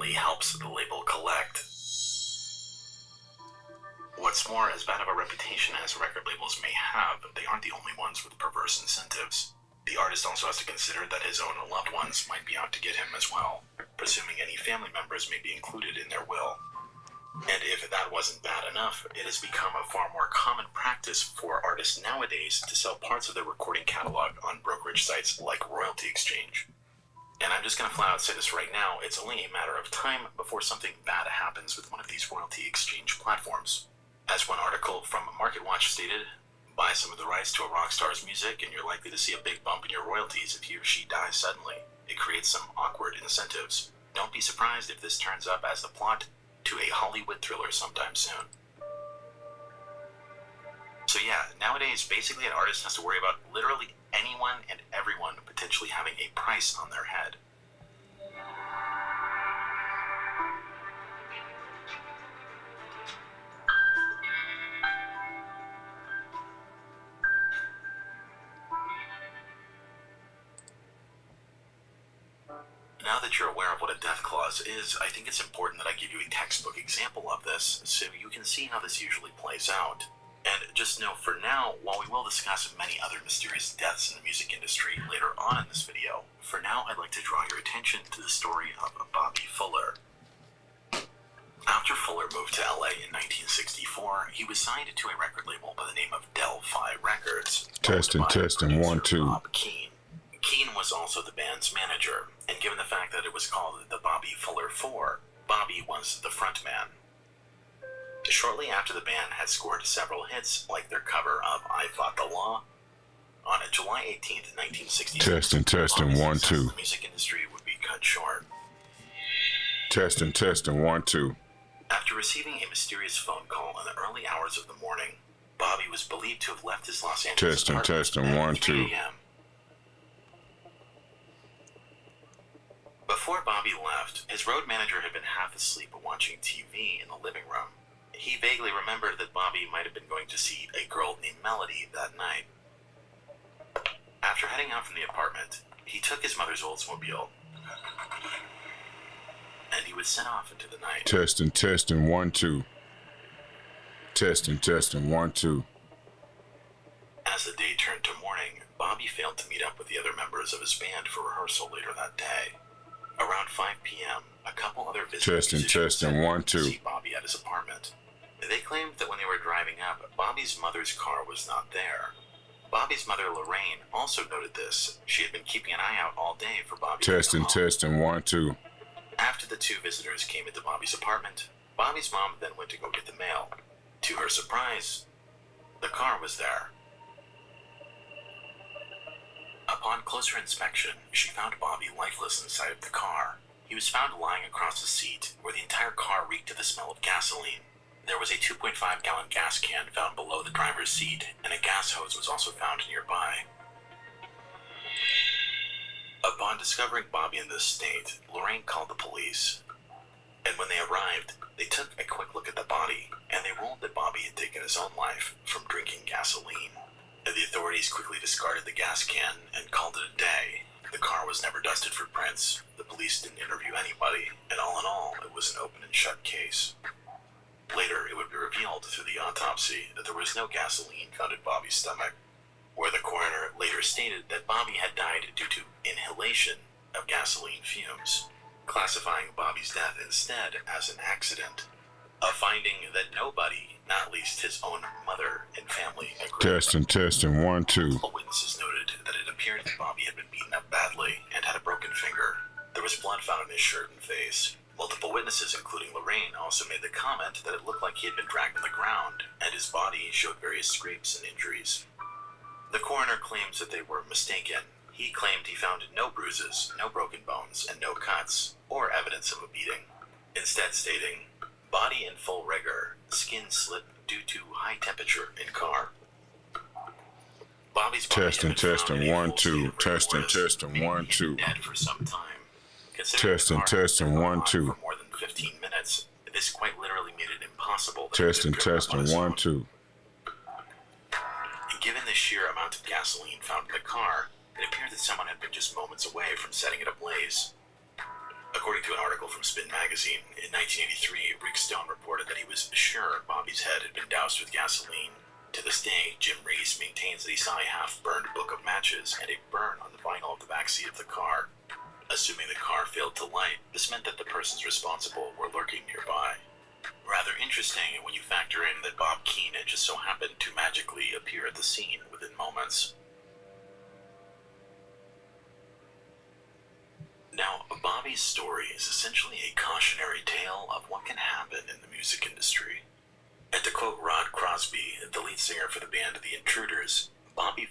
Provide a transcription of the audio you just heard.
ultimately helps the label collect. What's more, as bad of a reputation as record labels may have, they aren't the only ones with perverse incentives. The artist also has to consider that his own loved ones might be out to get him as well, presuming any family members may be included in their will. And if that wasn't bad enough, it has become a far more common practice for artists nowadays to sell parts of their recording catalog on brokerage sites like Royalty Exchange. And I'm just going to flat out say this right now, it's only a matter of time before something bad happens with one of these Royalty Exchange platforms. As one article from MarketWatch stated, buy some of the rights to a rock star's music and you're likely to see a big bump in your royalties if he or she dies suddenly. It creates some awkward incentives. Don't be surprised if this turns up as the plot to a Hollywood thriller sometime soon. So yeah, nowadays basically an artist has to worry about literally anyone and everyone potentially having a price on their head. Now that you're aware of what a death clause is, I think it's important that I give you a textbook example of this so you can see how this usually plays out. And just know for now, while we will discuss many other mysterious deaths in the music industry later on in this video, for now I'd like to draw your attention to the story of Bobby Fuller. After Fuller moved to LA in 1964, he was signed to a record label by the name of Del-Fi Records. Testing, 1, 2. Bob Keane. Keane was also the band's manager, and given the fact that it was called the Bobby Fuller 4, Bobby was the frontman. Shortly after the band had scored several hits, like their cover of I Fought the Law, on July 18th, 1966, Testing, 1, 2. The music industry would be cut short. Testing, 1, 2. After receiving a mysterious phone call in the early hours of the morning, Bobby was believed to have left his Los Angeles apartment Testing, 1, 2. at 3 a.m. Before Bobby left, his road manager had been half asleep watching TV in the living room. He vaguely remembered that Bobby might have been going to see a girl named Melody that night. After heading out from the apartment, he took his mother's Oldsmobile, and he would set off into the night. Testing, 1, 2. Testing, 1, 2. As the day turned to morning, Bobby failed to meet up with the other members of his band for rehearsal later that day. Around 5 p.m., a couple other visitors Testing, 1, 2. see Bobby at his apartment. They claimed that when they were driving up, Bobby's mother's car was not there. Bobby's mother, Lorraine, also noted this. She had been keeping an eye out all day for Bobby. Testing, 1, 2. After the two visitors came into Bobby's apartment, Bobby's mom then went to go get the mail. To her surprise, the car was there. Upon closer inspection, she found Bobby lifeless inside of the car. He was found lying across the seat, where the entire car reeked of the smell of gasoline. There was a 2.5-gallon gas can found below the driver's seat, and a gas hose was also found nearby. Upon discovering Bobby in this state, Lorraine called the police. And when they arrived, they took a quick look at the body, and they ruled that Bobby had taken his own life from drinking gasoline. The authorities quickly discarded the gas can and called it a day. The car was never dusted for prints, the police didn't interview anybody, and all in all, it was an open and shut case. Later, it would be revealed through the autopsy that there was no gasoline found in Bobby's stomach, where the coroner later stated that Bobby had died due to inhalation of gasoline fumes, classifying Bobby's death instead as an accident. A finding that nobody, not least his own mother and family, agreed with. Testing, 1, 2. Multiple witnesses noted that it appeared that Bobby had been beaten up badly and had a broken finger. There was blood found on his shirt and face. Multiple witnesses, including Lorraine, also made the comment that it looked like he had been dragged on the ground, and his body showed various scrapes and injuries. The coroner claims that they were mistaken. He claimed he found no bruises, no broken bones, and no cuts, or evidence of a beating. Instead stating, body in full rigor, skin slip due to high temperature in car. Bobby's body had been found in a 1, full 2. state of awareness, Testing, meaning 1, he had 2. been dead for some time. Considering the car had Testing, been 1, on 2. for more than 15 minutes, this quite literally made it impossible that Testing, he could have driven up on his 1, own. 2. And given the sheer amount of gasoline found in the car, it appeared that someone had been just moments away from setting it ablaze. According to an article from Spin magazine, in 1983, Rick Stone reported that he was sure Bobby's head had been doused with gasoline. To this day, Jim Reese maintains that he saw a half-burned book of matches and a burn on the vinyl of the backseat of the car. Assuming the car failed to light, this meant that the persons responsible were lurking nearby. Rather interesting when you factor in that Bob Keane had just so happened to magically appear at the scene within moments. Now, Bobby's story is essentially a cautionary tale of what can happen in the music industry. And to quote Rod Crosby, the lead singer for the band The Intruders, Bobby